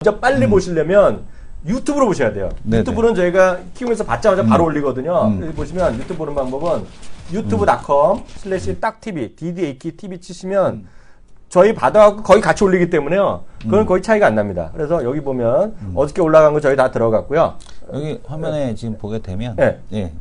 진짜 빨리 보시려면 유튜브로 보셔야 돼요. 네네. 유튜브는 저희가 키우면서 받자마자 바로 올리거든요. 여기 보시면 유튜브 보는 방법은 youtube.com/딱TV, DDAKTV 치시면 저희 받아갖고 거의 같이 올리기 때문에요. 그건 거의 차이가 안 납니다. 그래서 여기 보면 어저께 올라간 거 저희 다 들어갔고요. 여기 화면에 지금 보게 되면 네. 예.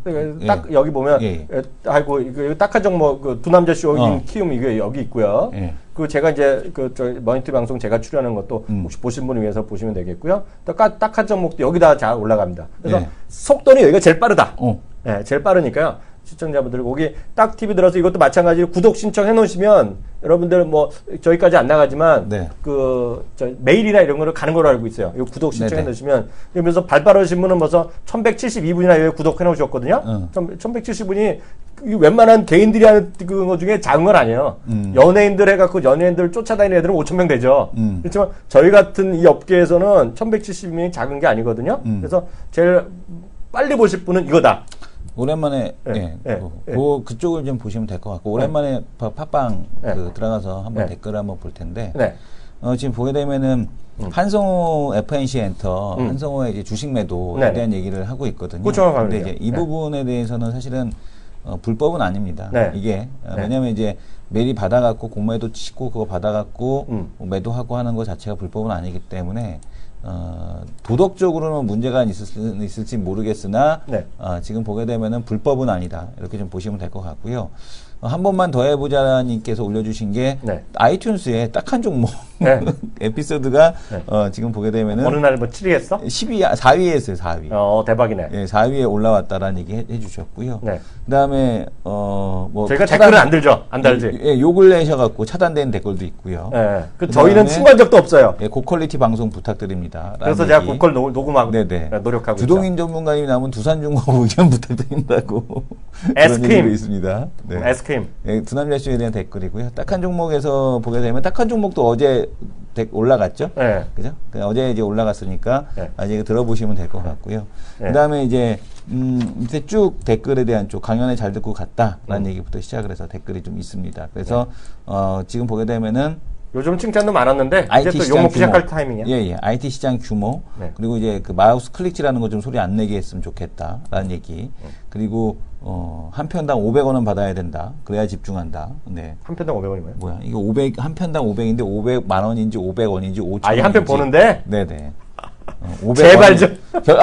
딱 여기 보면 예. 아이고 이거 딱한 종목 그 두 남자 쇼 키움 이게 여기 있고요. 예. 그 제가 이제 그 저 머니터리 방송 제가 출연한 것도 혹시 보신 분을 위해서 보시면 되겠고요. 또 딱한 종목도 여기다 잘 올라갑니다. 그래서 예. 속도는 여기가 제일 빠르다. 어. 네, 제일 빠르니까요. 시청자분들 거기 딱 TV 들어서 이것도 마찬가지로 구독 신청해 놓으시면 여러분들 뭐 저희까지 안 나가지만 네. 그 저 메일이나 이런 거를 가는 걸로 알고 있어요. 이 구독 신청해 네네. 놓으시면 그러면서 발빠르신 분은 벌써 1172분이나 여기 구독해 놓으셨거든요. 1170분이 웬만한 개인들이 하는 거 중에 작은 건 아니에요. 연예인들 해갖고 연예인들 쫓아다니는 애들은 5,000명 되죠. 그렇지만 저희 같은 이 업계에서는 1170명이 작은 게 아니거든요. 그래서 제일 빨리 보실 분은 이거다. 오랜만에 그쪽을 좀 보시면 될 것 같고 오랜만에 팟빵 그 들어가서 한번 댓글을 한번 볼 텐데 지금 보게 되면은 한성호 FNC 엔터 한성호의 이제 주식 매도에 대한 얘기를 하고 있거든요. 근데 이제 이 부분에 대해서는 사실은 불법은 아닙니다. 이게 왜냐하면 이제 메일이 받아갖고 공매도 치고 그거 받아갖고 매도하고 하는 것 자체가 불법은 아니기 때문에 도덕적으로는 문제가 있을지 모르겠으나 지금 보게 되면은 불법은 아니다 이렇게 좀 보시면 될 것 같고요. 한 번만 더 해보자님께서 올려주신 게 아이튠스에 딱 한 종목 에피소드가 지금 보게 되면은 어느 날 뭐 7위 했어? 4위에 했어요. 4위. 대박이네. 예, 4위에 올라왔다라는 얘기 해주셨고요. 그다음에 뭐 저희가 댓글은 안 들죠, 안 달지. 예, 욕을 내셔갖고 차단된 댓글도 있고요. 그 저희는 신고한 적도 없어요. 예, 고퀄리티 방송 부탁드립니다. 그래서 제가 고퀄 녹음하고 노력하고 주동인 있죠. 전문가님이 나오면 두산중공 의견 부탁드린다고 에스크림 있습니다. 네. 에스크림. 예, 두남자쇼에 대한 댓글이고요. 딱 한 종목에서 보게 되면 딱 한 종목도 어제 올라갔죠. 그죠? 어제 이제 올라갔으니까 아직 들어보시면 될 것 같고요. 그다음에 이제 밑에 쭉 댓글에 대한 쪽 강연에 잘 듣고 갔다라는 얘기부터 시작을 해서 댓글이 좀 있습니다. 그래서 지금 보게 되면은 요즘 칭찬도 많았는데 IT 이제 또 시장 욕먹기 규모. 시작할 타이밍이야. 예. IT 시장 규모. 그리고 이제 그 마우스 클릭지라는 거 좀 소리 안 내게 했으면 좋겠다라는 얘기. 그리고 한 편당 500원은 받아야 된다. 그래야 집중한다. 네. 한 편당 500원이면 뭐야? 이거 500 한 편당 500인데 500만 원인지 500원인지 5천 원. 이 한 편 보는데? 네네. 500원. 제발 좀.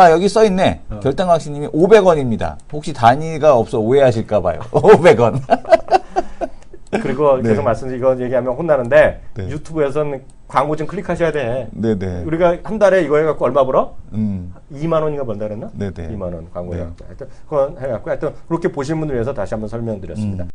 여기 써 있네. 결당학신님이 500원입니다. 혹시 단위가 없어 오해하실까 봐요. 500원. 그리고 계속 이거 얘기하면 혼나는데 유튜브에서는 광고 좀 클릭하셔야 돼. 네네. 우리가 한 달에 이거 해갖고 얼마 벌어? 2만 원인가 번다 그랬나? 네네. 2만 원 광고 해갖고. 하여튼 그건 해갖고 하여튼 그렇게 보신 분들 위해서 다시 한번 설명드렸습니다.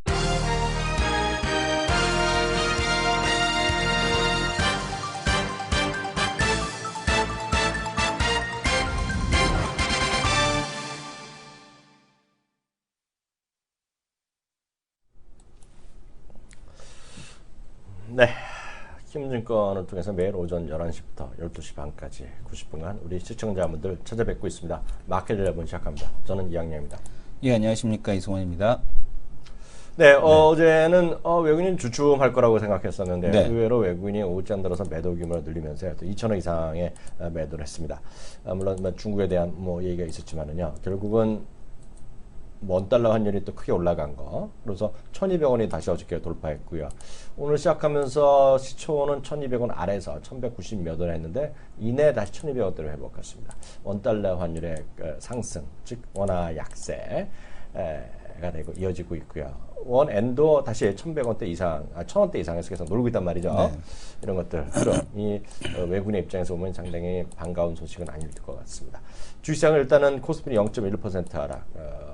네. 키움증권을 통해서 매일 오전 11시부터 12시 반까지 90분간 우리 시청자분들 찾아뵙고 있습니다. 마켓 11 시작합니다. 저는 이학년입니다. 예, 안녕하십니까. 이승원입니다. 네, 어제는 외국인 주춤할 거라고 생각했었는데 의외로 외국인이 오전 들어서 매도 규모를 늘리면서 2,000원 이상의 매도를 했습니다. 물론 중국에 대한 얘기가 있었지만은요. 결국은 원달러 환율이 또 크게 올라간 거. 그래서 1,200원이 다시 어저께 돌파했고요. 오늘 시작하면서 시초는 1,200원 아래에서 1,190 몇 원 했는데 이내 다시 1,200원대로 회복했습니다. 원달러 환율의 상승, 즉 원화 약세가 되고 이어지고 있고요. 원 엔도 다시 1,100원대 이상, 1,000원대 이상에서 계속 놀고 있단 말이죠. 이런 것들, 이 외국인의 입장에서 보면 상당히 반가운 소식은 아닐 것 같습니다. 주시장은 일단은 코스피는 0.1% 하락,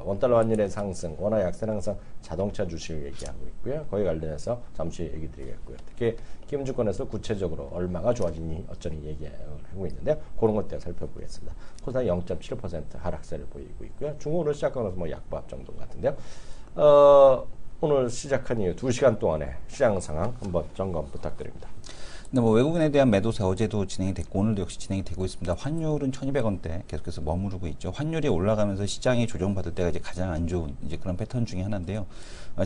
원달러 환율의 상승, 원화 약세 항상 자동차 주식을 얘기하고 있고요. 거기에 관련해서 잠시 얘기 드리겠고요. 특히 키움증권에서 구체적으로 얼마가 좋아지니 어쩌니 얘기하고 있는데요. 그런 것들 살펴보겠습니다. 코스닥이 0.7% 하락세를 보이고 있고요. 중국 오늘 시작하면서 약보합 정도 같은데요. 오늘 시작한 이후 2시간 동안의 시장 상황 한번 점검 부탁드립니다. 근데 뭐 외국인에 대한 매도세 어제도 진행이 됐고 오늘도 역시 진행이 되고 있습니다. 환율은 1,200원대 계속해서 머무르고 있죠. 환율이 올라가면서 시장이 조정받을 때가 이제 가장 안 좋은 이제 그런 패턴 중에 하나인데요.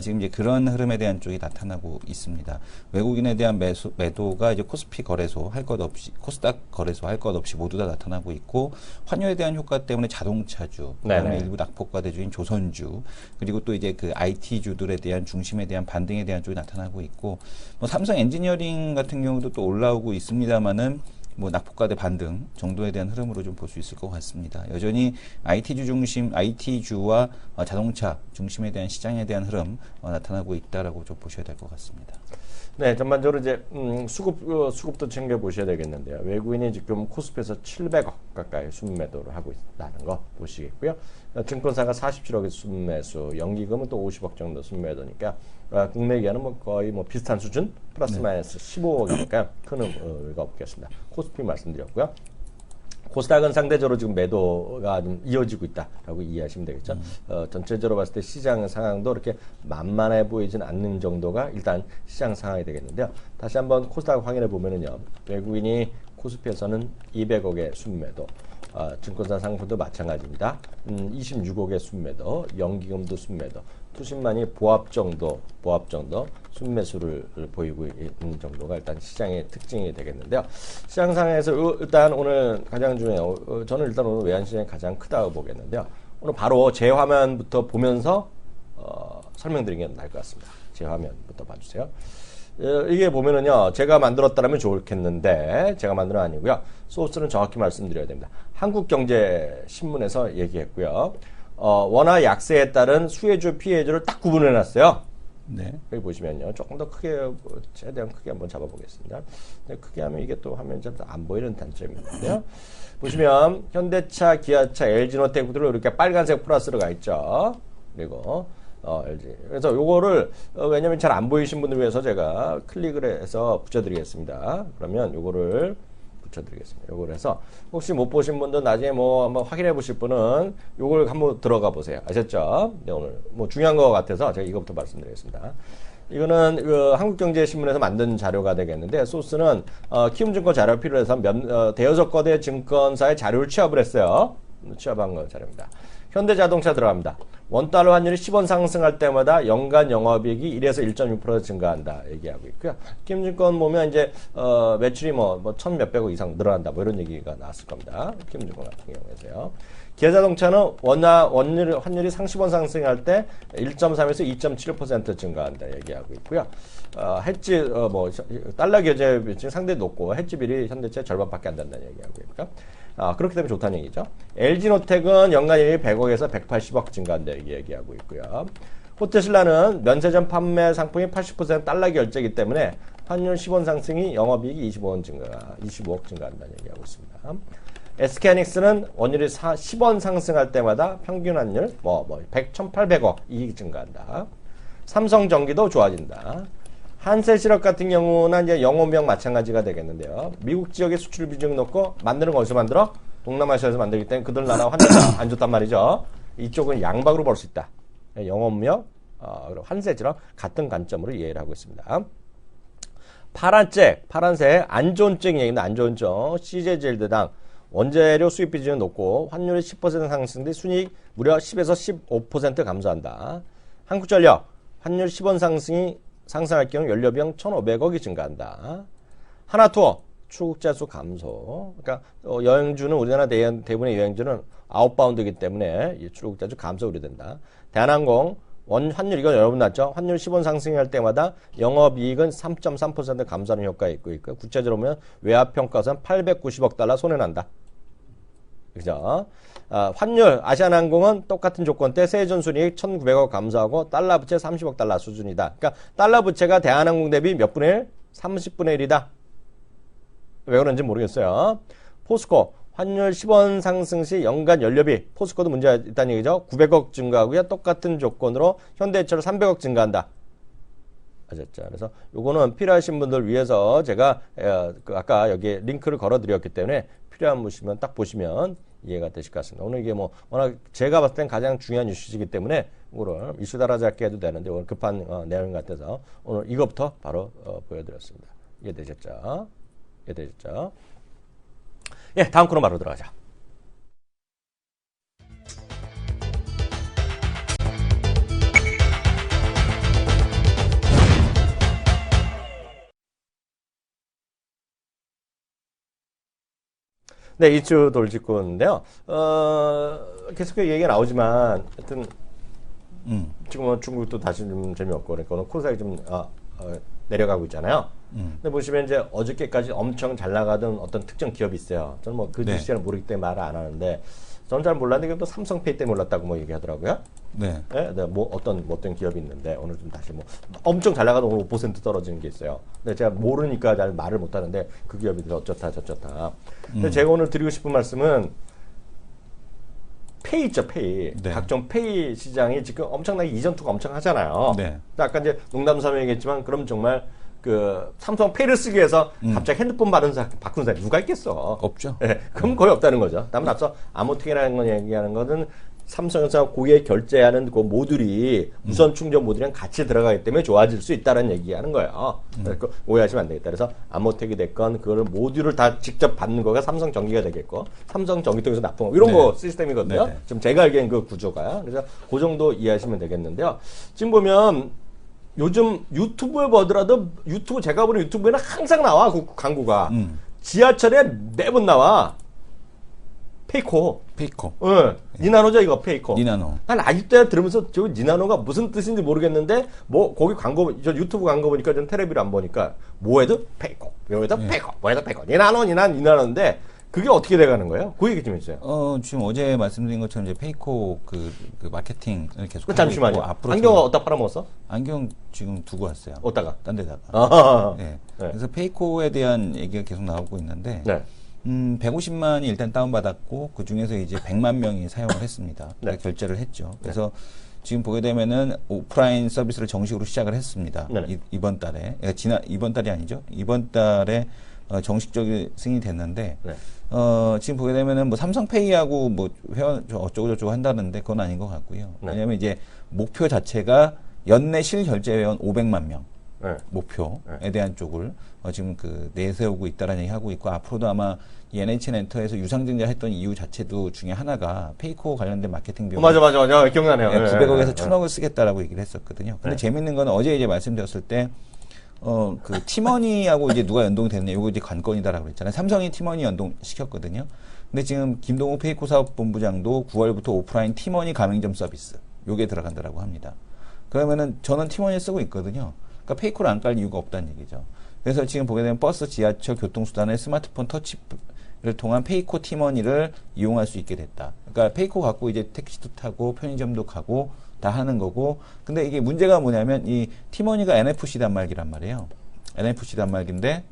지금 이제 그런 흐름에 대한 쪽이 나타나고 있습니다. 외국인에 대한 매도가 이제 코스피 거래소 할 것 없이, 코스닥 거래소 할 것 없이 모두 다 나타나고 있고, 환율에 대한 효과 때문에 자동차주, 그다음에 일부 낙폭과대주인 조선주, 그리고 또 이제 그 IT주들에 대한 중심에 대한 반등에 대한 쪽이 나타나고 있고, 뭐 삼성 엔지니어링 같은 경우도 또 올라오고 있습니다만은 뭐 낙폭과대 반등 정도에 대한 흐름으로 좀 볼 수 있을 것 같습니다. 여전히 IT주 중심, IT주와 자동차 중심에 대한 시장에 대한 흐름 나타나고 있다라고 좀 보셔야 될 것 같습니다. 네, 전반적으로 이제 수급도 챙겨 보셔야 되겠는데요. 외국인이 지금 코스피에서 700억 가까이 순매도를 하고 있다는 거 보시겠고요. 증권사가 47억의 순매수, 연기금은 또 50억 정도 순매도니까 국내 기관은 뭐 거의 뭐 비슷한 수준, 플러스 마이너스 15억이니까 큰 의미가 없겠습니다. 코스피 말씀드렸고요. 코스닥은 상대적으로 지금 매도가 좀 이어지고 있다라고 이해하시면 되겠죠. 전체적으로 봤을 때 시장 상황도 이렇게 만만해 보이진 않는 정도가 일단 시장 상황이 되겠는데요. 다시 한번 코스닥 확인해 보면은요, 외국인이 코스피에서는 200억의 순매도, 증권사 상품도 마찬가지입니다. 26억의 순매도, 연기금도 순매도, 투신만이 보합 정도 순매수를 보이고 있는 정도가 일단 시장의 특징이 되겠는데요. 시장 상황에서 일단 오늘 가장 중요해요. 저는 일단 오늘 외환시장이 가장 크다고 보겠는데요. 오늘 바로 제 화면부터 보면서 설명드리는 게 나을 것 같습니다. 제 화면부터 봐주세요. 이게 보면은요, 제가 만들었다면 좋겠는데 제가 만든 건 아니고요. 소스는 정확히 말씀드려야 됩니다. 한국경제신문에서 얘기했고요. 원화 약세에 따른 수혜주, 피해주를 딱 구분해 놨어요. 네. 여기 보시면요. 조금 더 크게, 최대한 크게 한번 잡아보겠습니다. 근데 크게 하면 이게 또 화면이 잘 안 보이는 단점이 있는데요. 보시면, 현대차, 기아차, LG노텍들로 이렇게 빨간색 플러스로 가 있죠. 그리고, LG. 그래서 요거를, 왜냐면 잘 안 보이신 분들 위해서 제가 클릭을 해서 붙여드리겠습니다. 그러면 요거를 붙여드리겠습니다. 요걸 해서 혹시 못 보신 분들 나중에 뭐 한번 확인해 보실 분은 요걸 한번 들어가 보세요. 아셨죠? 네, 오늘 뭐 중요한 것 같아서 제가 이것부터 말씀드리겠습니다. 이거는 그 한국경제신문에서 만든 자료가 되겠는데, 소스는 키움증권 자료 필요해서 대여섯 거대 증권사의 자료를 취합을 했어요. 취합한 거 자료입니다. 현대자동차 들어갑니다. 원달러 환율이 10원 상승할 때마다 연간 영업이익이 1에서 1.6% 증가한다 얘기하고 있고요. 키움증권 보면 이제 매출이 뭐 1,000몇백억 이상 늘어난다 뭐 이런 얘기가 나왔을 겁니다. 키움증권 같은 경우에서요. 기아자동차는 환율이 30원 상승할 때 1.3에서 2.7% 증가한다 얘기하고 있고요. 해지 달러 교재 비중이 상당히 높고 해지비율이 현대차 절반밖에 안 된다는 얘기하고 있고요. 그렇기 때문에 좋다는 얘기죠. LG노텍은 연간이익이 100억에서 180억 증가한다 얘기하고 있고요. 호텔신라는 면세점 판매 상품이 80% 달러 결제이기 때문에 환율 10원 상승이 영업이익이 25억 증가한다는 얘기하고 있습니다. SK하이닉스는 원율이 10원 상승할 때마다 평균 환율 100,800억 이익이 증가한다. 삼성전기도 좋아진다. 한세실업 같은 경우는 이제 영업용 마찬가지가 되겠는데요. 미국 지역의 수출 비중 높고 만드는 거 어디서 만들어? 동남아시아에서 만들기 때문에 그들 나라 환율이 안 좋단 말이죠. 이쪽은 양박으로 볼 수 있다. 영업용, 그리고 한세실업 같은 관점으로 이해를 하고 있습니다. 파란색 안 좋은 쪽이 얘기인데 안 좋은 쪽 CJ제일대당 원재료 수입 비중이 높고 환율이 10% 상승돼 순이익 무려 10에서 15% 감소한다. 한국전력 환율 10원 상승할 경우 연료비용 1,500억이 증가한다. 하나투어 출국자 수 감소. 그러니까 여행주는 우리나라 대부분의 여행주는 아웃바운드이기 때문에 출국자 수 감소 우려된다. 대한항공 환율 이건 여러분 났죠? 환율 10원 상승할 때마다 영업이익은 3.3% 감소하는 효과가 있고 구체적으로 보면 외화평가선 890억 달러 손해난다. 그죠? 환율 아시아나항공은 똑같은 조건 때 세전순이익 1,900억 감소하고 달러 부채 30억 달러 수준이다. 그러니까 달러 부채가 대한항공 대비 몇 분의 1? 30분의 1이다. 왜 그런지 모르겠어요. 포스코 환율 10원 상승 시 연간 연료비 포스코도 문제가 있다는 얘기죠. 900억 증가하고요. 똑같은 조건으로 현대해처로 300억 증가한다. 아셨죠? 그래서 요거는 필요하신 분들 위해서 제가 아까 여기에 링크를 걸어 드렸기 때문에 필요한 분이시면 딱 보시면 이해가 되실 것 같습니다. 오늘 이게 뭐 워낙 제가 봤을 땐 가장 중요한 이슈이기 때문에 오늘 이슈 따라잡기 해도 되는데 오늘 급한 내용 같아서 오늘 이것부터 바로 보여드렸습니다. 이해되셨죠? 되죠. 예, 다음 코너 바로 들어가죠. 네, 이주 돌직구인데요. 계속 얘기가 나오지만, 하여튼, 지금은 중국도 다시 좀 재미없고, 그러니까 오늘 코스닥이 좀, 내려가고 있잖아요. 근데 보시면 이제 어저께까지 엄청 잘 나가던 어떤 특정 기업이 있어요. 저는 뭐 그 주식을 모르기 때문에 말을 안 하는데, 저는 잘 몰랐는데, 또 삼성페이 때문에 몰랐다고 뭐 얘기하더라고요. 네. 네, 뭐 어떤 기업이 있는데, 오늘 좀 다시 뭐 엄청 잘 나가던 오늘 5% 떨어지는 게 있어요. 근데 제가 모르니까 잘 말을 못 하는데, 그 기업이 어쩌다 저쩌다. 근데 제가 오늘 드리고 싶은 말씀은, 페이 있죠, 페이. 네. 각종 페이 시장이 지금 엄청나게 이전투가 엄청 하잖아요. 네. 아까 이제 농담삼아 얘기했지만, 그럼 정말 그 삼성 페이를 쓰기 위해서 갑자기 핸드폰 바꾼 사람이 누가 있겠어? 없죠. 네, 그럼 거의 없다는 거죠. 다만 앞서 아모텍이라는 건 얘기하는 거는 삼성에서 고객 결제하는 그 모듈이 무선 충전 모듈이랑 같이 들어가기 때문에 좋아질 수 있다는 얘기하는 거예요. 그러니까 오해하시면 안 되겠다. 그래서 아모텍이 됐건 그걸 모듈을 다 직접 받는 거가 삼성 전기가 되겠고 삼성 전기통에서 납품 이런 거 시스템이거든요. 지금 제가 알기엔 그 구조가요. 그래서 그 정도 이해하시면 되겠는데요. 지금 보면 요즘 유튜브에 보더라도 유튜브 제가 보는 유튜브에는 항상 나와 그 광고가 지하철에 매번 나와. 페이코. 응. 니나노죠, 이거, 페이코. 니나노. 난 아직도 들으면서 저 니나노가 무슨 뜻인지 모르겠는데, 뭐, 거기 광고, 저 유튜브 광고 보니까 전 텔레비를 안 보니까, 뭐해도 페이코, 뭐해도 페이코, 뭐해도 페이코. 니나노인데, 그게 어떻게 돼가는 거예요? 그 얘기 좀 해주세요. 지금 어제 말씀드린 것처럼 이제 페이코 그 마케팅을 계속. 잠시만요. 앞으로 안경 어디다 팔아먹었어? 안경 지금 두고 왔어요. 어디다가? 딴 데다가. 네. 그래서 페이코에 대한 얘기가 계속 나오고 있는데, 150만이 일단 다운받았고, 그 중에서 이제 100만 명이 사용을 했습니다. 결제를 했죠. 그래서 지금 보게 되면은 오프라인 서비스를 정식으로 시작을 했습니다. 이번 달에. 이번 달이 아니죠. 이번 달에 정식적인 승인이 됐는데, 지금 보게 되면은 뭐 삼성페이하고 뭐 회원 어쩌고저쩌고 한다는데 그건 아닌 것 같고요. 왜냐면 이제 목표 자체가 연내 실결제 회원 500만 명. 목표에 대한 쪽을 지금 그 내세우고 있다라는 얘기 하고 있고 앞으로도 아마 이 NHN엔터에서 유상증자 했던 이유 자체도 중에 하나가 페이코 관련된 마케팅 비용. 맞아. 기억나네요. 900억에서 1000억을 쓰겠다라고 얘기를 했었거든요. 근데 재밌는 건 어제 이제 말씀드렸을 때 그 티머니하고 이제 누가 연동이 됐냐, 이거 이제 관건이다라고 그랬잖아요. 삼성이 티머니 연동시켰거든요. 근데 지금 김동욱 페이코 사업본부장도 9월부터 오프라인 티머니 가맹점 서비스, 요게 들어간다라고 합니다. 그러면은 저는 티머니 쓰고 있거든요. 그러니까 페이코를 안 깔 이유가 없다는 얘기죠. 그래서 지금 보게 되면 버스, 지하철, 교통수단의 스마트폰 터치를 통한 페이코 티머니를 이용할 수 있게 됐다. 그러니까 페이코 갖고 이제 택시도 타고 편의점도 가고 다 하는 거고, 근데 이게 문제가 뭐냐면 이 티머니가 NFC 단말기란 말이에요. NFC 단말기인데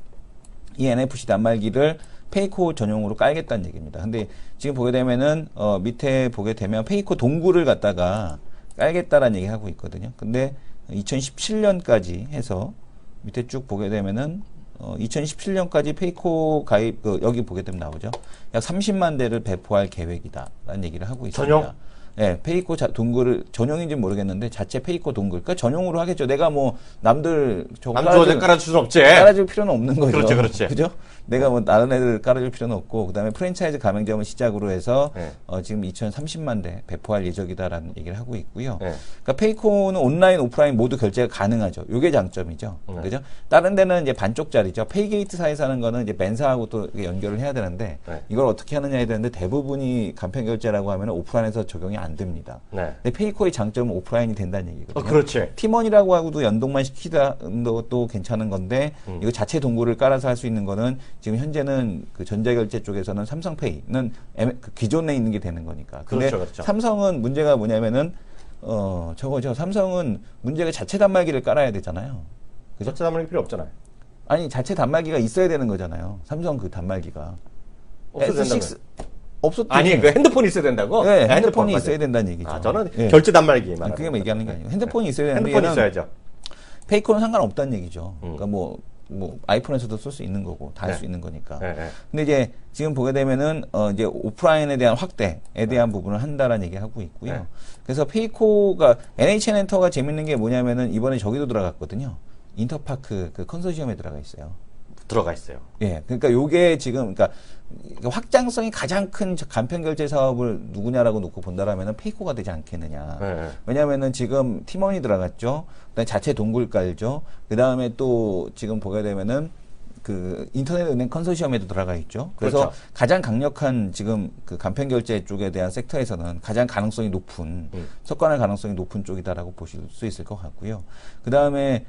이 NFC 단말기를 페이코 전용으로 깔겠다는 얘기입니다. 근데 지금 보게 되면은 밑에 보게 되면 페이코 동굴을 갖다가 깔겠다라는 얘기 하고 있거든요. 근데 2017년까지 해서 밑에 쭉 보게 되면은 2017년까지 페이코 가입 여기 보게 되면 나오죠. 약 30만 대를 배포할 계획이다라는 얘기를 하고 있습니다. 전용? 네, 페이코 동굴을 전용인지 모르겠는데 자체 페이코 동굴. 그러니까 전용으로 하겠죠. 내가 뭐 남들 저거 깔아줄 수는 없지. 깔아줄 필요는 없는 거죠. 그렇지. 그죠? 내가 뭐 다른 애들 깔아줄 필요는 없고, 그다음에 프랜차이즈 가맹점을 시작으로 해서 지금 2030만 대 배포할 예정이다라는 얘기를 하고 있고요. 그러니까 페이코는 온라인, 오프라인 모두 결제가 가능하죠. 요게 장점이죠. 그죠? 다른 데는 이제 반쪽짜리죠. 페이게이트사에서 하는 거는 이제 벤사하고 또 연결을 해야 되는데 이걸 어떻게 하느냐 해야 되는데 대부분이 간편 결제라고 하면 오프라인에서 적용이 안 됩니다. 근데 페이코의 장점은 오프라인이 된다는 얘기거든요. 그렇지. 티머니라고 하고도 연동만 시키다 것도 괜찮은 건데 이거 자체 동굴을 깔아서 할 수 있는 거는 지금 현재는 그 전자결제 쪽에서는 삼성페이는 그 기존에 있는 게 되는 거니까. 근데 그렇죠. 삼성은 문제가 뭐냐면은 저거죠. 삼성은 문제가 자체 단말기를 깔아야 되잖아요. 그죠? 자체 단말기 필요 없잖아요. 아니 자체 단말기가 있어야 되는 거잖아요. 삼성 그 단말기가. 없어도 된다고요. 없었죠. 아니, 그 핸드폰이 있어야 된다고? 네, 핸드폰이 있어야 된다는 얘기죠. 저는 결제 단말기 말하는 그게 뭐 얘기하는 게 아니고 핸드폰이 있어야 되는데 핸드폰이 있어야죠. 페이코는 상관없다는 얘기죠. 그러니까 뭐 아이폰에서도 쓸 수 있는 거고 다 할 수 있는 거니까. 근데 이제 지금 보게 되면은 이제 오프라인에 대한 확대에 대한 부분을 한다라는 얘기 하고 있고요. 그래서 페이코가 NHN엔터가 재밌는 게 뭐냐면은 이번에 저기도 들어갔거든요. 인터파크 그 컨소시엄에 들어가 있어요. 들어가 있어요. 예, 그러니까 요게 지금 그러니까 확장성이 가장 큰 간편 결제 사업을 누구냐라고 놓고 본다라면은 페이코가 되지 않겠느냐. 네. 왜냐하면은 지금 팀원이 들어갔죠. 그다음에 자체 동굴 깔죠. 그다음에 또 지금 보게 되면은 그 인터넷 은행 컨소시엄에도 들어가 있죠. 그래서 그렇죠. 가장 강력한 지금 그 간편 결제 쪽에 대한 섹터에서는 가장 가능성이 높은 석관할 가능성이 높은 쪽이다라고 보실 수 있을 것 같고요. 그다음에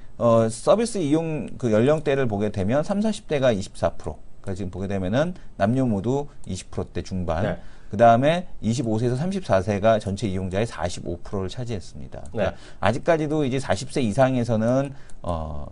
서비스 이용 그 연령대를 보게 되면 30, 40대가 24%. 그러니까 지금 보게 되면은 남녀 모두 20%대 중반. 네. 그 다음에 25세에서 34세가 전체 이용자의 45%를 차지했습니다. 그러니까 네. 아직까지도 이제 40세 이상에서는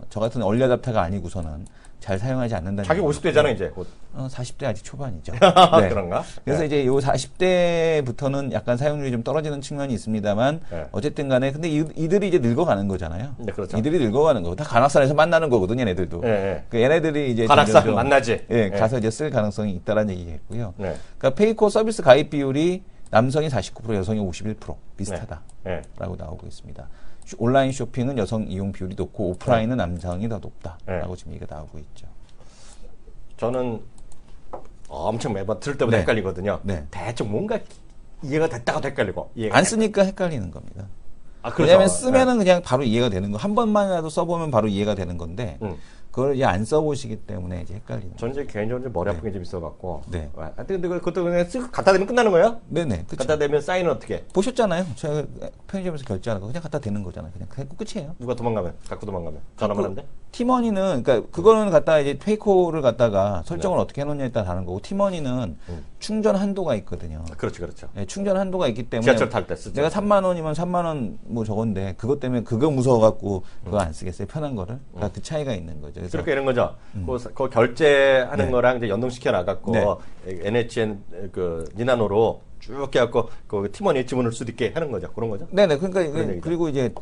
저 같은 얼리 어답터가 아니고서는 잘 사용하지 않는다는. 자기 50대잖아 이제. 40대 아직 초반이죠. 네. 그런가? 그래서 네. 이제 요 40대부터는 약간 사용률이 좀 떨어지는 측면이 있습니다만 네. 어쨌든 간에 근데 이들이 이제 늙어가는 거잖아요. 네, 그렇죠. 이들이 늙어가는 거고 다 관악산에서 만나는 거거든요, 얘네들도. 네. 그 얘네들이 이제 관악산 만나지. 예, 네. 가서 이제 쓸 가능성이 있다라는 얘기겠고요. 네. 그러니까 페이코 서비스 가입 비율이 남성이 49%, 여성이 51% 비슷하다라고 네. 나오고 있습니다. 온라인 쇼핑은 여성 이용 비율이 높고 오프라인은 남성이 더 높다라고 지금 얘기가 나오고 있죠. 저는 엄청 매번 들을 때마다 헷갈리거든요. 대충 뭔가 이해가 됐다가도 헷갈리고. 안 쓰니까 헷갈리는 겁니다. 그렇죠. 왜냐하면 쓰면은 그냥 바로 이해가 되는 거. 한 번만이라도 써보면 바로 이해가 되는 건데 그걸 이제 안 써보시기 때문에 이제 헷갈리는. 저는 이제 개인적으로 머리 아픈 게 좀 있어갖고. 근데 그것도 그냥 쓱 갖다 대면 끝나는 거예요? 네네. 그쵸. 갖다 대면 사인은 어떻게? 보셨잖아요. 제가 편의점에서 결제하는 거 그냥 갖다 대는 거잖아요. 그냥 끝이에요. 누가 도망가면? 갖고 도망가면? 전화만 한대? 팀원이는 그러니까 그거는 갖다 이제 페이코를 갖다가 설정을 어떻게 해놓냐에 따라 다른 거고 팀원이는 충전 한도가 있거든요. 그렇죠. 네, 충전 한도가 있기 때문에 지하철 탈 때 쓰죠. 내가 3만 원이면 3만 원 뭐 저건데 그것 때문에 그거 무서워갖고 그거 안 쓰겠어요. 편한 거를. 그러니까 그 차이가 있는 거죠. 그래서 그렇게 이런 거죠. 그 결제하는 거랑 이제 연동시켜 나갔고 NHN 그 니나노로 쭉 해갖고 그 팀원이 지문을 수 있게 하는 거죠. 그런 거죠. 네네. 그러니까 그리고 이제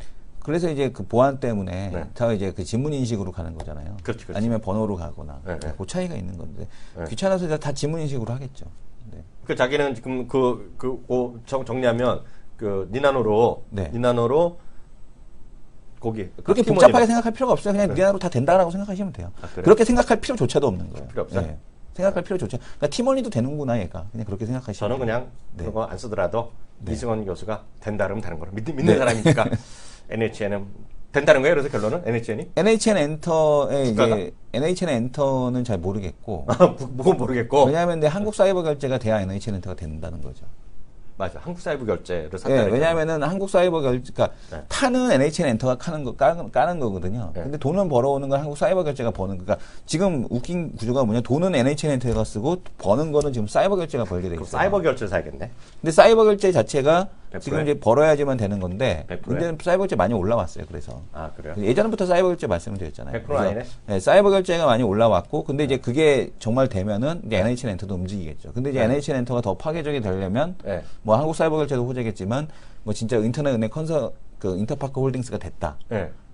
그래서 이제 그 보안 때문에 다 이제 그 지문 인식으로 가는 거잖아요. 그렇지. 아니면 번호로 가거나 그 차이가 있는 건데 귀찮아서 다 지문 인식으로 하겠죠. 네. 그 자기는 지금 정리하면 그 니나노로 거기 그렇게 복잡하게 생각할 필요가 없어요. 그냥 니나노로 다 된다라고 생각하시면 돼요. 그렇게 생각할 필요조차도 없는 거예요. 필요 없어요. 네. 생각할 필요조차. 그러니까 팀원이도 되는구나 얘가. 그냥 그렇게 생각하시면. 저는 그냥 그거 안 쓰더라도 이승원 교수가 된다 그러면 다른 거로 믿는 사람이니까 NHN은 된다는 거예요. 그래서 결론은 NHN이? NHN 엔터에 이제 NHN 엔터는 잘 모르겠고. 뭐건 모르겠고. 왜냐하면 한국 사이버 결제가 돼야 NHN 엔터가 된다는 거죠. 맞아. 한국 사이버 결제를 샀다. 네, 왜냐하면은 한국 사이버 결제, 그러니까 타는 NHN 엔터가 까는 거거든요. 근데 돈은 벌어오는 건 한국 사이버 결제가 버는, 그러니까 지금 웃긴 구조가 뭐냐, 돈은 NHN 엔터가 쓰고 버는 거는 지금 사이버 결제가 벌게 돼 있어요. 사이버 결제 사야겠네. 근데 사이버 결제 자체가 100%에? 지금 이제 벌어야지만 되는 건데, 100%에? 근데 사이버 결제 많이 올라왔어요. 그래서 그래요? 예전부터 사이버 결제 말씀을 드렸잖아요. 100% 아니네. 네, 사이버 결제가 많이 올라왔고, 근데 이제 그게 정말 되면은 이제 NHN 엔터도 움직이겠죠. 근데 이제 NHN 엔터가 더 파괴적이 되려면 뭐 한국 사이버 결제도 호재겠지만 뭐 진짜 인터넷 은행 인터파크 홀딩스가 됐다.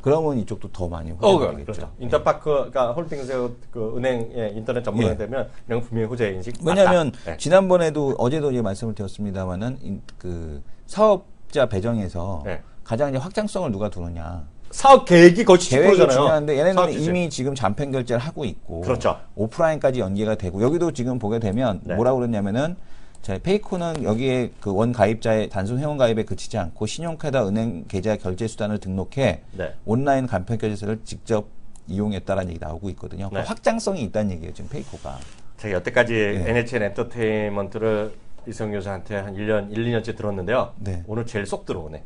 그러면 이쪽도 더 많이 호재가 되겠죠. 그렇죠. 인터파크가 홀딩스 그 은행의 인터넷 전문이 되면 이런 분명히 호재 인식. 왜냐하면 지난번에도 어제도 이제 말씀을 드렸습니다만은 그 사업자 배정에서 가장 이제 확장성을 누가 두느냐. 사업 계획이 거의 70%잖아요. 계획이 중요한데 얘네는 이미 지금 잔편 결제를 하고 있고 그렇죠. 오프라인까지 연계가 되고 여기도 지금 보게 되면 뭐라고 그러냐면은 페이코는 여기에 그 원 가입자의 단순 회원 가입에 그치지 않고 신용카드 은행 계좌 결제 수단을 등록해 온라인 간편 결제를 직접 이용했다라는 얘기 나오고 있거든요. 그러니까 확장성이 있다는 얘기예요, 지금 페이코가. 제가 여태까지 NHN 엔터테인먼트를 이성 교수한테 한 1년, 2년째 들었는데요. 오늘 제일 쏙 들어오네.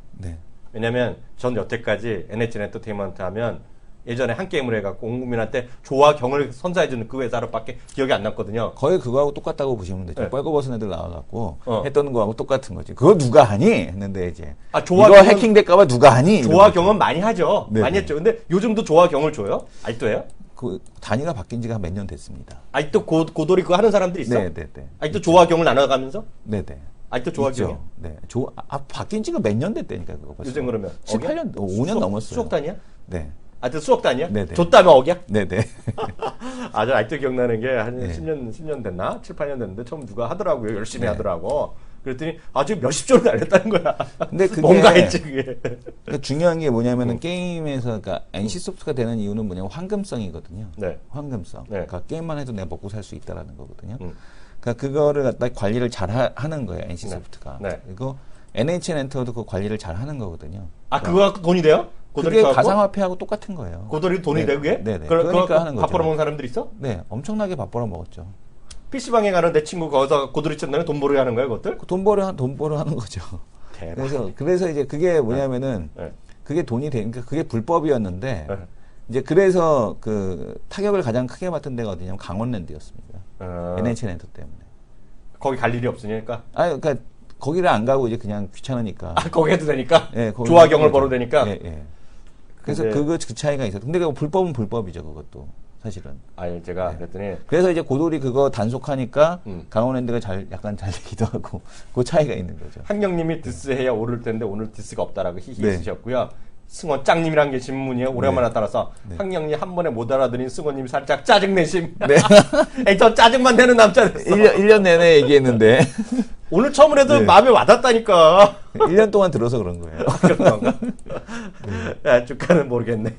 왜냐면 전 여태까지 NHN 엔터테인먼트 하면 예전에 한 게임을 해갖고 온 국민한테 조와 경을 선사해주는 그 회사로밖에 기억이 안 났거든요. 거의 그거하고 똑같다고 보시면 되죠. 뻘거벗은 애들 나와갖고 했던 거하고 똑같은 거지. 그거 누가 하니? 했는데 이제 이거 해킹될까봐 누가 하니? 조와 경은 많이 하죠. 많이 했죠. 근데 요즘도 조와 경을 줘요? 아직도 해요? 그 단위가 바뀐 지가 몇 년 됐습니다. 아직도 고돌이 그거 하는 사람들이 있어? 네네네. 아직도 조와 경을 나눠가면서? 네네. 아직도 조와 경이요? 네. 바뀐 지가 몇 년 됐다니까 그거 벌써. 요즘 그러면 7, 8년, 5년 넘었어요. 수억 단위야? 네. 하여튼 수억단이야? 네네. 줬다면 억이야? 네네. 아주 아직도 기억나는 게 한 10년 됐나? 7, 8년 됐는데 처음 누가 하더라고요. 열심히 하더라고. 그랬더니 아주 몇십조를 날렸다는 거야. 근데 그게 뭔가 했지 그게. 그러니까 중요한 게 뭐냐면은 게임에서 그러니까 NC소프트가 되는 이유는 뭐냐면 황금성이거든요. 네. 황금성. 네. 그러니까 게임만 해도 내가 먹고 살 수 있다라는 거거든요. 그러니까 그거를 갖다 관리를 잘 하는 거예요. NC소프트가. 네. 그리고 NHN 엔터도 그 관리를 잘 하는 거거든요. 아 그거 갖고 돈이 돼요? 그게 가상화폐하고 똑같은 거예요. 고돌이 돈이 돼 그게? 네네. 그러니까 하는 거죠. 밥 벌어먹는 사람들 있어? 네, 엄청나게 밥 벌어 먹었죠. PC방에 가는 내 친구 거기서 고돌이 친 다음에 돈 벌게 하는 거야 그것들? 돈 벌어 하는 거죠. 대박. 그래서 이제 그게 뭐냐면은 네. 그게 돈이 되니까 그게 불법이었는데 네. 이제 그래서 그 타격을 가장 크게 받은 데가 어디냐면 강원랜드였습니다. NHN 엔터 때문에. 거기 갈 일이 없으니까. 그러니까 거기를 안 가고 이제 그냥 귀찮으니까. 거기 해도 되니까. 네, 조화경을 벌어도 되니까. 예, 예. 그래서 그 차이가 있었죠. 근데 그 불법은 불법이죠, 그것도. 사실은. 아니, 제가 그랬더니. 그래서 이제 고돌이 그거 단속하니까 강원랜드가 약간 잘 되기도 하고, 그 차이가 있는 거죠. 한경님이 디스 해야 오를 텐데 오늘 디스가 없다라고 히히 쓰셨고요. 승원 짱님이란 게 신문이에요. 오랜만에 따라서 한경님 한 번에 못 알아들인 승원님이 살짝 짜증내심. 네. 에이, 저 짜증만 내는 남자 됐어. 1년 내내 얘기했는데. 오늘 처음 해도 마음에 와닿다니까. 1년 동안 들어서 그런 거예요. 그런가? 야, 주가는 모르겠네.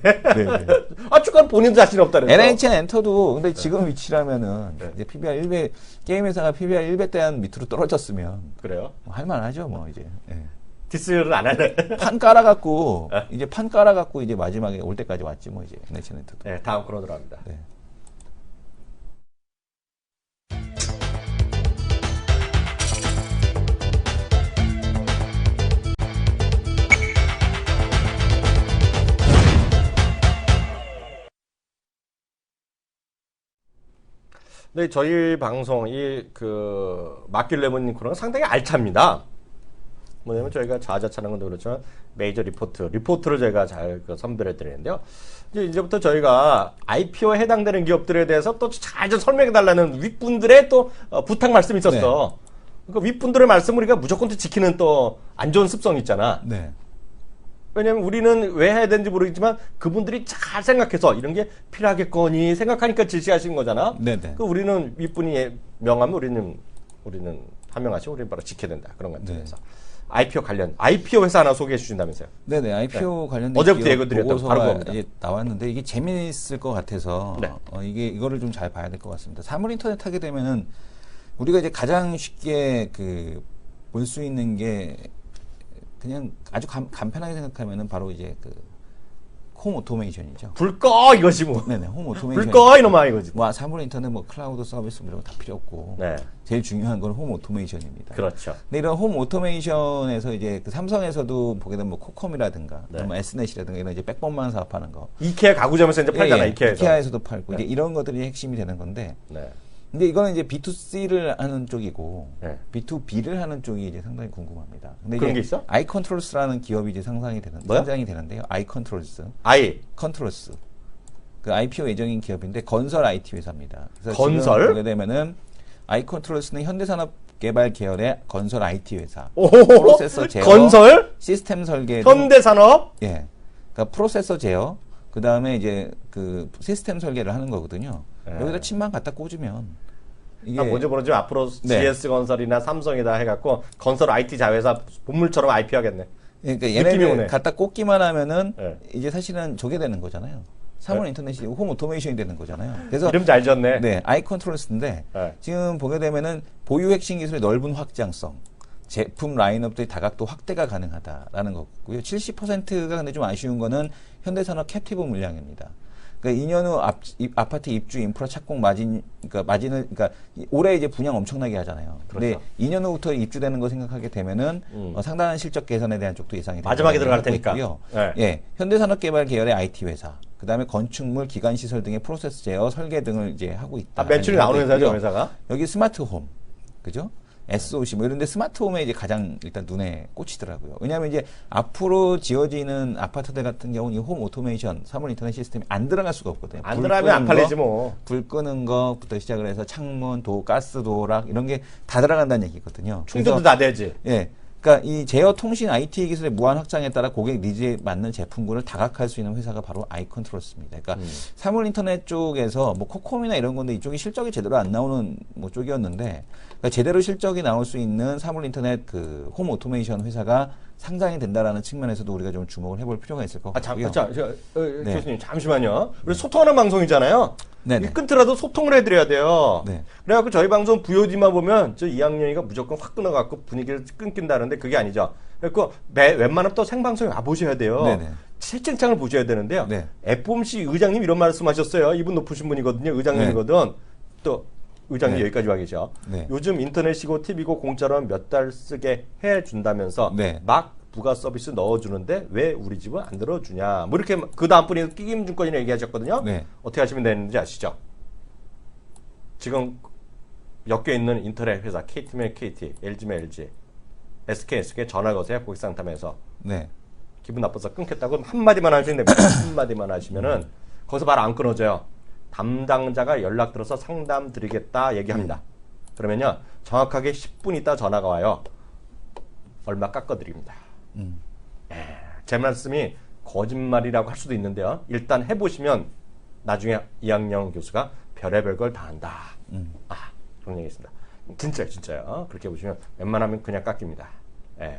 주가는 본인 자신 없다 그랬어. NHN 엔터도 근데 지금 위치라면은 이제 PBR 1배 게임 회사가 PBR 1배대 밑으로 떨어졌으면 그래요? 할만하죠, 뭐 이제. 예. 디스를 안 하네. 판 깔아갖고 이제 마지막에 올 때까지 왔지 뭐 이제 NHN 엔터도. 네, 다음 코너 들어갑니다. 네. 네, 저희 방송 마킬레몬님 코너가 상당히 알찹니다. 뭐냐면 저희가 자자차는 것도 그렇지만 메이저 리포트를 저희가 잘 선별해 드리는데요. 이제부터 저희가 IPO에 해당되는 기업들에 대해서 또 잘 좀 설명해 달라는 윗분들의 또 부탁 말씀이 있었어. 네. 그 윗분들의 말씀을 우리가 무조건 또 지키는 또 안 좋은 습성이 있잖아. 네. 왜냐면 우리는 왜 해야 되는지 모르겠지만 그분들이 잘 생각해서 이런 게 필요하겠거니 생각하니까 지시하신 거잖아. 네네. 그 우리는 윗분이 명하면 우리는 하명하시고 우리는 바로 지켜야 된다. 그런 것들에서. IPO 회사 하나 소개해 주신다면서요? 네네. IPO 관련된 어제부터 예고 드렸던 바로 이제 나왔는데 이게 재미있을 것 같아서 이거를 좀 잘 봐야 될 것 같습니다. 사물 인터넷 하게 되면은 우리가 이제 가장 쉽게 볼 수 있는 게 그냥 아주 간편하게 생각하면은 바로 이제 홈 오토메이션이죠. 불 꺼 이거지 뭐. 네네. 홈 오토메이션. 불 꺼 이놈아 이거지. 뭐 사물 인터넷 클라우드 서비스 이런 거 다 필요 없고. 네. 제일 중요한 건 홈 오토메이션입니다. 그렇죠. 근데 이런 홈 오토메이션에서 이제 삼성에서도 보게 되면 코컴이라든가 S넷이라든가 이런 이제 백본만 사업하는 거. 이케아 가구점에서 이제 팔잖아. 이케아에서도 팔고 이제 이런 것들이 핵심이 되는 건데. 네. 근데 이거는 이제 B2C를 하는 쪽이고 B2B를 하는 쪽이 이제 상당히 궁금합니다. 근데 그런 이제 게 있어? 아이컨트롤스라는 기업이 이제 상상이 되는데요. 아이컨트롤스. 컨트롤스. 그 IPO 예정인 기업인데 건설 IT 회사입니다. 그래서 건설? 지금 보게 되면은 아이컨트롤스는 현대산업개발 계열의 건설 IT 회사. 프로세서 제어, 건설? 시스템 설계. 현대산업? 예. 그러니까 프로세서 제어. 그 다음에 이제 시스템 설계를 하는 거거든요. 여기다 칩만 갖다 꽂으면 이게 뭔지 모르지 앞으로 GS 건설이나 삼성이다 해갖고 건설 IT 자회사 본물처럼 IP 하겠네. 그러니까 얘네들 갖다 꽂기만 하면은 이제 사실은 저게 되는 거잖아요. 사물 인터넷이 홈 오토메이션이 되는 거잖아요. 그래서 이름 잘 지었네. 네, 아이컨트롤스인데 지금 보게 되면은 보유 핵심 기술의 넓은 확장성, 제품 라인업들이 다각도 확대가 가능하다라는 거고요. 70%가 근데 좀 아쉬운 거는 현대산업 캡티브 물량입니다. 그러니까 2년 후 아파트 입주 인프라 착공 마진을 올해 이제 분양 엄청나게 하잖아요. 그렇죠. 근데 2년 후부터 입주되는 거 생각하게 되면은 상당한 실적 개선에 대한 쪽도 예상이 됩니다. 마지막에 들어갈 테니까. 예, 현대산업개발 계열의 IT 회사, 그다음에 건축물, 기관시설 등의 프로세스 제어, 설계 등을 이제 하고 있다. 매출이 나오는 회사죠, 회사가? 여기 스마트홈, 그죠? SOC 뭐 이런데 스마트홈에 이제 가장 일단 눈에 꽂히더라고요. 왜냐하면 이제 앞으로 지어지는 아파트들 같은 경우는 이 홈 오토메이션, 사물 인터넷 시스템이 안 들어갈 수가 없거든요. 안 들어가면 안 팔리지 뭐. 불 끄는 것부터 시작을 해서 창문, 가스 도락 이런 게 다 들어간다는 얘기거든요. 충전도 다 되지. 예. 그러니까 이 제어 통신 IT 기술의 무한 확장에 따라 고객 니즈에 맞는 제품군을 다각할 수 있는 회사가 바로 아이컨트롤스입니다. 그러니까 사물 인터넷 쪽에서 뭐 코콤이나 이런 건데 이쪽이 실적이 제대로 안 나오는 뭐 쪽이었는데 그러니까 제대로 실적이 나올 수 있는 사물 인터넷 그 홈 오토메이션 회사가 상장이 된다라는 측면에서도 우리가 좀 주목을 해볼 필요가 있을 것 같고요. 네. 교수님 잠시만요. 우리 소통하는 방송이잖아요. 이 끊더라도 소통을 해드려야 돼요. 네. 그래갖고 저희 방송 VOD만 보면 저 2학년이가 무조건 확 끊어갖고 분위기를 끊긴다는데 그게 아니죠. 그래서 웬만하면 또 생방송에 와보셔야 돼요. 네네. 채팅창을 보셔야 되는데요. 네. FOMC 의장님 이런 말씀하셨어요. 이분 높으신 분이거든요. 의장님이거든. 또 의장님 여기까지 와 계셔. 요즘 인터넷이고 TV고 공짜로 몇 달 쓰게 해준다면서 막 부가 서비스 넣어주는데 왜 우리 집은 안 들어주냐. 뭐 이렇게 그 다음 분이 끼김증권이라고 얘기하셨거든요. 어떻게 하시면 되는지 아시죠? 지금 엮여 있는 인터넷 회사 KT면 KT, LG면 LG, SK에 전화 거세요. 고객 상담에서. 기분 나빠서 끊겠다고 한마디만 하시면 됩니다. 한마디만 하시면은 거기서 말 안 끊어져요. 담당자가 연락 들어서 상담 드리겠다 얘기합니다. 그러면요 정확하게 10분 있다 전화가 와요. 얼마 깎아드립니다. 제 말씀이 거짓말이라고 할 수도 있는데요. 일단 해보시면 나중에 이학영 교수가 별의별 걸 다 한다. 그런 얘기 있습니다. 진짜요. 그렇게 보시면 웬만하면 그냥 깎입니다.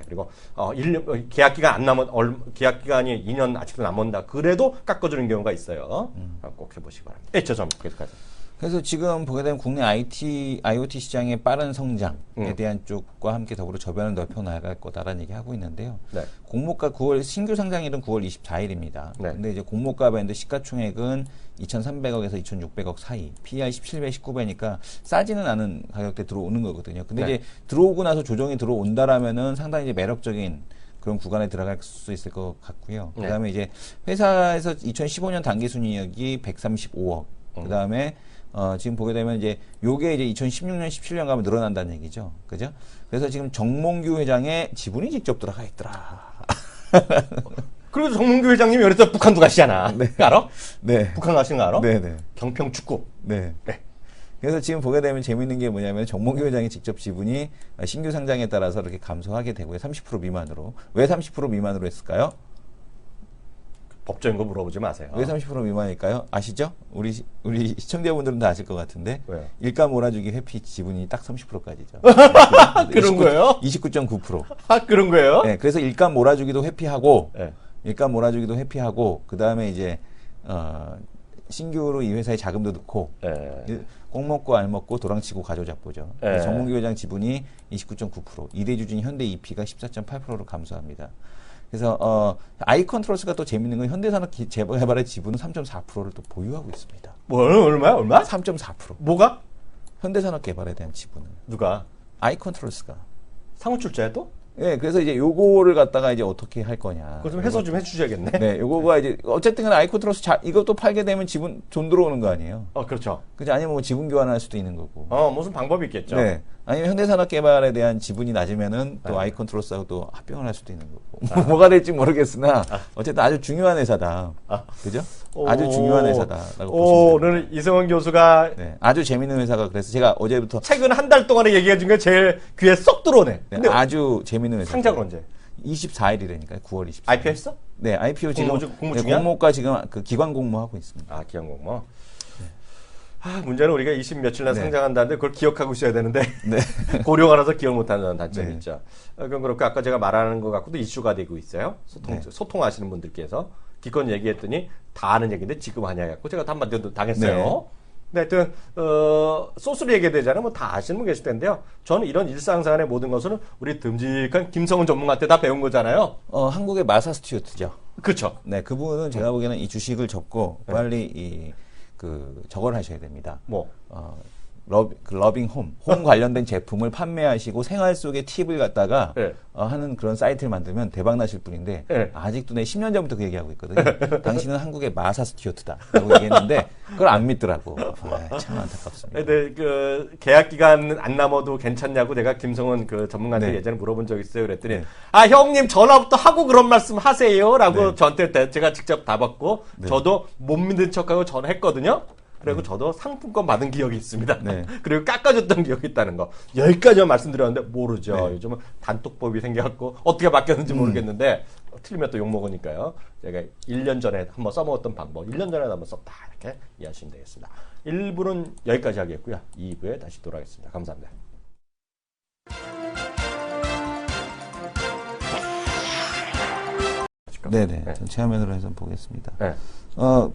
그리고 1년 계약 기간 안 남은 계약 기간이 2년 아직도 남았다. 그래도 깎아주는 경우가 있어요. 꼭 해보시기 바랍니다. 죄송합니다. 계속하세요. 그래서 지금 보게 되면 국내 IoT 시장의 빠른 성장에 대한 쪽과 함께 더불어 저변을 넓혀 나갈 거다라는 얘기하고 있는데요. 공모가 신규 상장일은 9월 24일입니다. 근데 이제 공모가 밴드 시가총액은 2,300억에서 2,600억 사이, PER 17배, 19배니까 싸지는 않은 가격대 들어오는 거거든요. 근데 이제 들어오고 나서 조정이 들어온다라면은 상당히 이제 매력적인 그런 구간에 들어갈 수 있을 것 같고요. 그다음에 이제 회사에서 2015년 당기 순이익이 135억. 그다음에 지금 보게 되면 이제 요게 이제 2016년, 17년 가면 늘어난다는 얘기죠. 그죠? 그래서 지금 정몽규 회장의 지분이 직접 들어가 있더라. 그래도 정몽규 회장님이 그래서 북한도 가시잖아. 알아? 북한 가시는 거 알아? 경평 축구. 그래서 지금 보게 되면 재밌는 게 뭐냐면 정몽규 회장의 직접 지분이 신규 상장에 따라서 이렇게 감소하게 되고요. 30% 미만으로. 왜 30% 미만으로 했을까요? 법적인 거 물어보지 마세요. 왜 30% 미만일까요? 아시죠? 우리 시청자분들은 다 아실 것 같은데. 왜요? 일가 몰아주기 회피 지분이 딱 30%까지죠. 그런 거예요? 29.9%. 그런 거예요? 그래서 일가 몰아주기도 회피하고, 일가 몰아주기도 회피하고, 그 다음에 이제 신규로 이 회사에 자금도 넣고, 꼭 먹고 알 먹고 도랑치고 가져잡보죠. 정몽규 회장 지분이 29.9%, 이대주주인 현대 EP가 14.8%로 감소합니다. 그래서 아이컨트롤스가 또 재밌는 건 현대산업 개발의 지분은 3.4%를 또 보유하고 있습니다. 얼마? 3.4%. 뭐가? 현대산업 개발에 대한 지분은. 누가? 아이컨트롤스가. 상호출자야 또? 그래서 이제 요거를 갖다가 이제 어떻게 할 거냐. 그거 좀 해소 좀 해주셔야겠네. 요거가 이제 어쨌든 아이컨트롤스 이것도 팔게 되면 돈 들어오는 거 아니에요. 그렇죠. 그죠? 아니면 뭐 지분 교환할 수도 있는 거고. 무슨 방법이 있겠죠. 아니면 현대산업 개발에 대한 지분이 낮으면은 또 아이컨트롤스하고 또 합병을 할 수도 있는 거고. 뭐가 될지 모르겠으나 어쨌든 아주 중요한 회사다. 그죠? 아주 중요한 회사다라고 보시면 오늘 이성원 교수가 아주 재밌는 회사가 그래서 제가 어제부터 최근 한 달 동안에 얘기해 준 게 제일 귀에 쏙 들어오네. 근데 아주 재밌는 회사. 상장은 언제? 24일이라니까요. 9월 24일. IPO 했어? IPO 지금 공모 중이야? 공모가 지금 그 기관 공모하고 있습니다. 기관 공모. 문제는 우리가 20 며칠 날 상장한다는데 그걸 기억하고 있어야 되는데 고려가 나서 기억 못하는 단점이 있죠. 그건 그렇고 아까 제가 말하는 것 갖고도 이슈가 되고 있어요. 소통하시는 분들께서 기껏 얘기했더니 다 아는 얘기인데 지금 하냐 갖고 제가 한마디도 당했어요. 근데 하여튼 소스로 얘기해야 되잖아요. 뭐 다 아시는 분 계실 텐데요. 저는 이런 일상생활의 모든 것은 우리 듬직한 김성훈 전문가한테 다 배운 거잖아요. 한국의 마사 스튜어트죠. 그렇죠. 그분은 제가 보기에는 이 주식을 접고 빨리 저걸 하셔야 됩니다. 러빙 홈 관련된 제품을 판매하시고 생활 속의 팁을 갖다가 하는 그런 사이트를 만들면 대박 나실 분인데 아직도 10년 전부터 그 얘기하고 있거든요. 당신은 한국의 마사 스튜어트다라고 얘기했는데 그걸 안 믿더라고. 참 안타깝습니다. 근데 계약 기간 안 남아도 괜찮냐고 내가 김성원 전문가한테 예전에 물어본 적 있어요. 그랬더니 형님 전화부터 하고 그런 말씀 하세요라고 저한테 제가 직접 다 받고 저도 못 믿는 척하고 전화했거든요. 그리고 저도 상품권 받은 기억이 있습니다. 네. 그리고 깎아줬던 기억이 있다는 거. 여기까지만 말씀드렸는데 모르죠. 네. 요즘은 단톡법이 생겨갖고 어떻게 바뀌었는지 모르겠는데 틀리면 또 욕먹으니까요. 제가 1년 전에 한번 써먹었던 방법, 1년 전에 한번 썼다 이렇게 이해하시면 되겠습니다. 1부는 여기까지 하겠고요. 2부에 다시 돌아가겠습니다. 감사합니다. 네네. 네. 전 체화면으로 해서 보겠습니다. 네.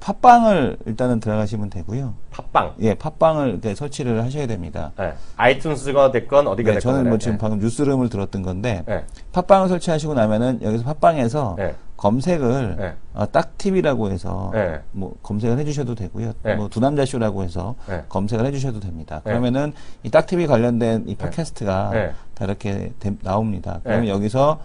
팟빵을 일단은 들어가시면 되고요. 팟빵? 예, 팟빵을 설치를 하셔야 됩니다. 네. 아이튠스가 됐건 어디가 네, 됐건. 저는 뭐 지금 방금 뉴스룸을 들었던 건데, 네. 팟빵을 설치하시고 나면은 여기서 팟빵에서 네. 검색을 네. 딱TV라고 해서 네. 뭐 검색을 해주셔도 되고요. 네. 뭐 두남자쇼라고 해서 네. 검색을 해주셔도 됩니다. 네. 그러면은 이 딱TV 관련된 이 팟캐스트가 네. 다 이렇게 나옵니다. 그러면 네. 여기서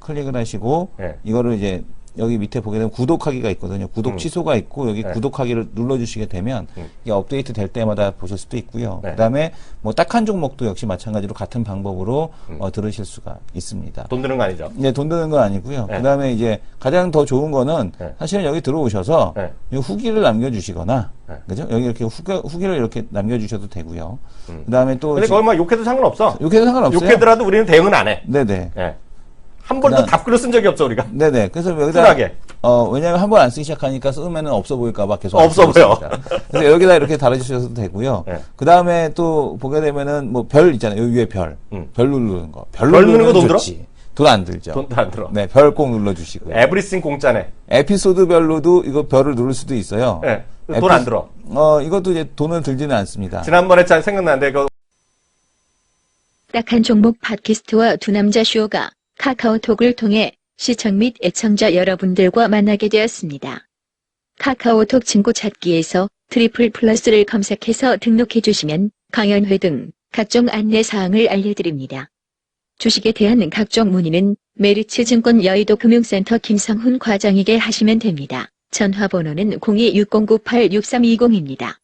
클릭을 하시고 네. 이거를 이제 여기 밑에 보게 되면 구독하기가 있거든요. 구독 취소가 있고 여기 네. 구독하기를 눌러주시게 되면 이게 업데이트 될 때마다 보실 수도 있고요. 네. 그다음에 뭐 딱 한 종목도 역시 마찬가지로 같은 방법으로 들으실 수가 있습니다. 돈 드는 거 아니죠? 네, 돈 드는 건 아니고요. 네. 그다음에 이제 가장 더 좋은 거는 네. 사실은 여기 들어오셔서 네. 이 후기를 남겨주시거나, 네. 그죠? 여기 이렇게 후기를 이렇게 남겨주셔도 되고요. 그다음에 또 근데 거기 막 욕해도 상관없어. 욕해도 상관없어요. 욕해더라도 우리는 대응은 안 해. 네네. 네. 한 번도 답글을 쓴 적이 없어 우리가. 네네. 그래서 여기다 쿨하게. 왜냐면 한 번 안 쓰기 시작하니까 쓰면은 없어 보일까봐 계속 없어 보여. 그래서 여기다 이렇게 달아주셔도 되고요. 네. 그 다음에 또 보게 되면은 뭐 별 있잖아요. 여기 위에 별. 별 누르는 거. 별 누르는 거 돈 들어? 돈 안 들죠. 돈도 안 들어. 네, 별 꼭 눌러주시고요. 에브리싱 공짜네. 에피소드별로도 이거 별을 누를 수도 있어요. 네. 돈 안 들어. 이것도 이제 돈을 들지는 않습니다. 지난번에 잘 생각나는데 그 딱 한 종목 팟캐스트와 두남자 쇼가 카카오톡을 통해 시청 및 애청자 여러분들과 만나게 되었습니다. 카카오톡 친구 찾기에서 트리플 플러스를 검색해서 등록해 주시면 강연회 등 각종 안내 사항을 알려드립니다. 주식에 대한 각종 문의는 메리츠증권 여의도 금융센터 김성훈 과장에게 하시면 됩니다. 전화번호는 02-6098-6320입니다.